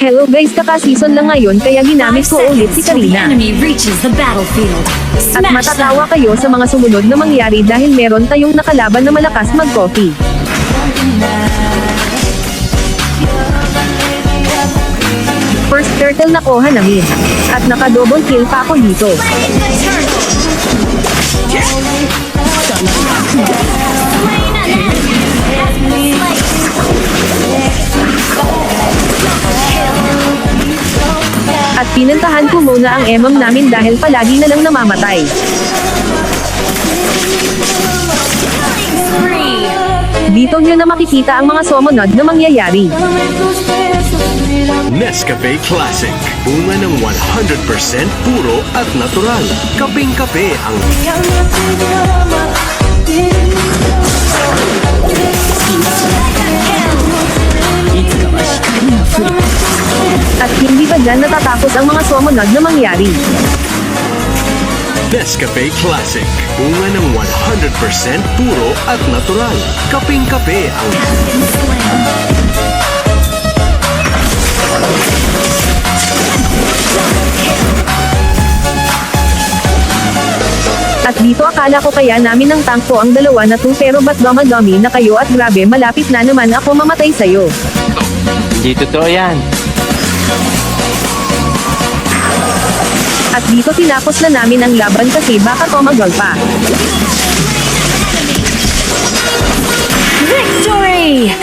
Hello guys, kaka-season lang ngayon kaya ginamit ko ulit si Karina. At matatawa kayo sa mga sumunod na mangyari dahil meron tayong nakalaban na malakas mag-coffee. First turtle na kuha namin. At naka-double kill pa ako dito. At pinuntahan ko muna ang emam namin dahil palagi na lang namamatay. Dito nyo na makikita ang mga sumunod na mangyayari. Nescafe Classic. Bunga ng 100% puro at natural. Kapeng-kape ang At hindi pa dyan natatapos ang mga sumunod na mangyari. Nescafe Classic. Bunga ng 100% puro at natural. Kapeng-kape ang At dito akala ko kaya namin ng tank ko ang dalawa na 2 pero ba't dumadami na kayo at grabe malapit na naman ako mamatay sa'yo. Hindi totoo yan. At dito tinapos na namin ang laban kasi baka tumagal pa. Victory!